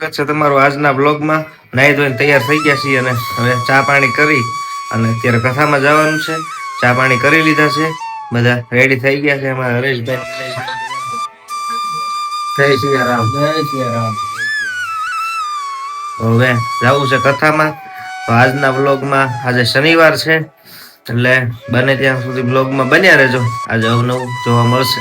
સ્વાગત છે તમારું આજના બ્લોગમાં. નાહી ધોઈને તૈયાર થઈ ગયા છીએ અને હવે ચા પાણી કરી અને અત્યારે કથામાં જવાનું છે. ચા પાણી કરી લીધા છે, બધા રેડી થઈ ગયા છે. અમારા હરેશભાઈ જય સિયારામ. જય સિયારામ. હવે જવું છે કથામાં. તો આજના બ્લોગમાં આજે શનિવાર છે એટલે બને ત્યાં સુધી બ્લોગમાં બન્યા રહેજો. આજે અવનવું જોવા મળશે.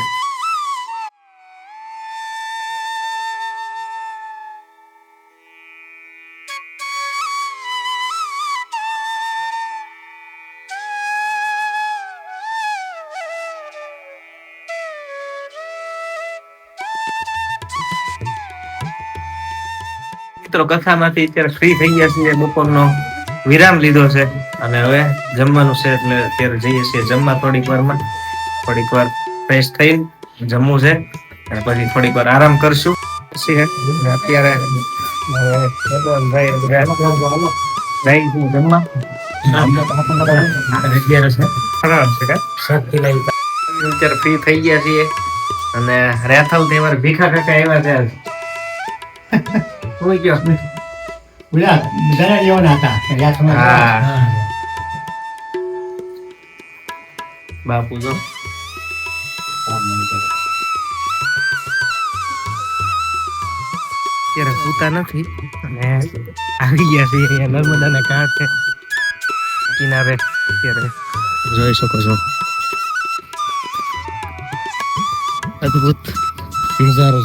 મિત્રો કથામાંથી અત્યારે ફ્રી થઈ ગયા છીએ, બપોરનો વિરામ લીધો છે અને હવે જમવાનું છે એટલે અત્યારે જઈએ છીએ જમવા. થોડીક વાર ફ્રેશ થઈ જમવું છે અને પછી થોડીક વાર આરામ કરશું. અત્યારે અત્યારે ફ્રી થઈ ગયા છીએ અને રેથલ તહેવાર ભીખા કાકા આવ્યા છે. કોઈ ગયો બાપુ જો અત્યારે પૂતા નથી અને આવી ગયા છે અહીંયા નર્મદાના કાંઠે કિનારે. અત્યારે જોઈ શકો છો અદભુત નજારો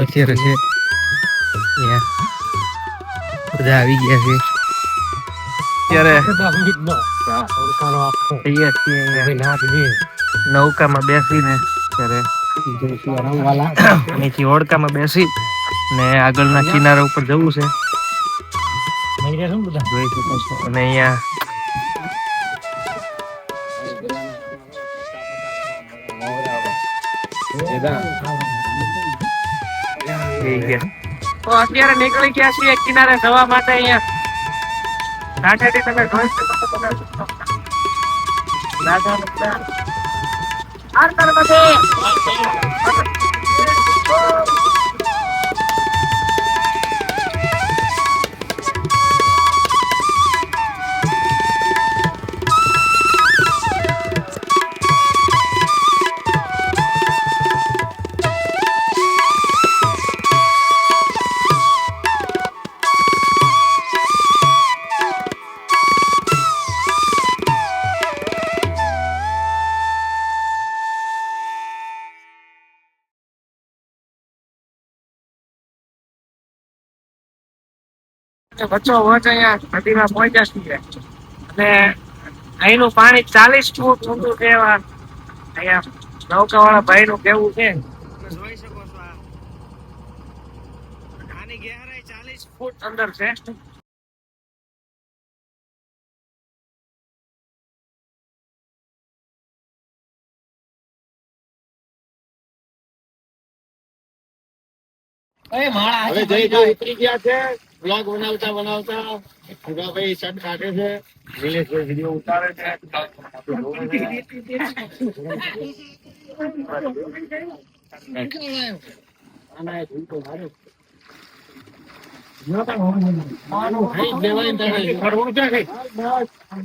અત્યારે છે. બધા આવી ગયા છે અત્યારે નૌકામાં બેસીને અહીંથી ઓળકામાં બેસી ને આગળના કિનારા ઉપર જવું છે. જોઈ શકો છો. અને અહીંયા તો અત્યારે નીકળી ગયા છીએ કિનારે જવા માટે. અહીંયા કાંઠેથી તમે જોઈ શકો બચ્ચો વોચ અહીંયા નદીમાં પહોંચ્યા છીએ અને અહીંનું પાણી 40 ફૂટ ઊંડું છે. અહીંયા નૌકાવાળા ભાઈ નું કેવું છે, જોઈ શકો છો. આની ગહેરાઈ 40 ફૂટ અંદર છે. હવે જઈ ઉતરી ગયા છે. બ્લોગ બનાવતા ભૂગાભાઈ શર્ટ કાઢે છે, નિલેશભાઈ વિડીયો ઉતારે છે.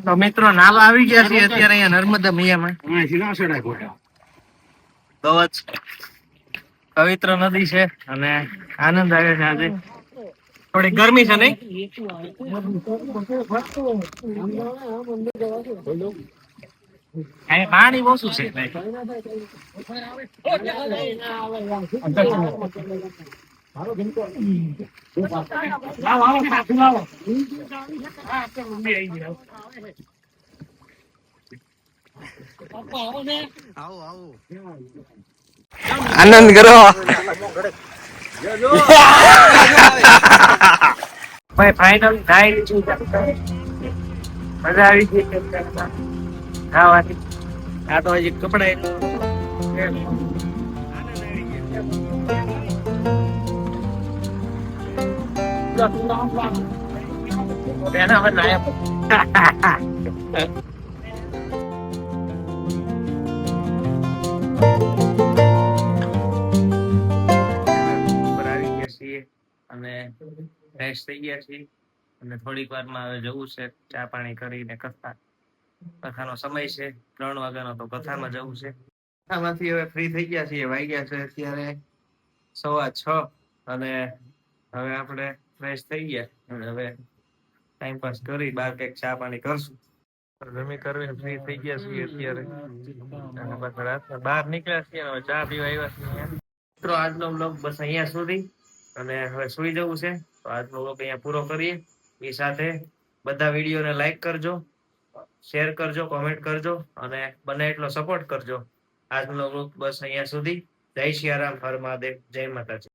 તો મિત્રો નાવા આવી ગયા છે અત્યારે અહીંયા નર્મદા મૈયામાં. બહુ જ પવિત્ર નદી છે અને આનંદ આવે છે. આજે થોડી ગરમી છે નહીં? પાણી ઓછું છે. આનંદ કરો ભાઈ. ફાઇનલ નાઈ લીધું, મજા આવી ગઈ ખાવાની. આ તો હજી કપડા અને ફ્રેશ થઈ ગયા છીએ અને થોડીક વારમાં હવે જવું છે ચા પાણી કરીને કથાનો સમય છે 3 વાગ્યાનો, તો કથામાં જવું છે. કથામાંથી હવે ફ્રી થઈ ગયા છીએ, વાગ્યા છે અત્યારે 6:15 અને હવે આપણે ફ્રેશ થઈ ગયા અને હવે ટાઈમ પાસ કરી બહાર કંઈક ચા પાણી કરશું. જમી કરીને ફ્રી થઈ ગયા છીએ અત્યારે અને બસ રાતના બહાર નીકળ્યા છીએ અને હવે ચા પીવા આવ્યા છીએ. મિત્રો આજનો બ્લોગ બસ અહીંયા સુધી અને હવે સુઈ જવું છે, તો આજનો બ્લોગ અહીંયા પૂરો કરીએ. એ સાથે બધા વિડીયોને લાઈક કરજો, શેર કરજો, કોમેન્ટ કરજો અને બને એટલો સપોર્ટ કરજો. આજનો બ્લોગ બસ અહીંયા સુધી. જય સિયારામ, હર મહાદેવ, જય માતાજી.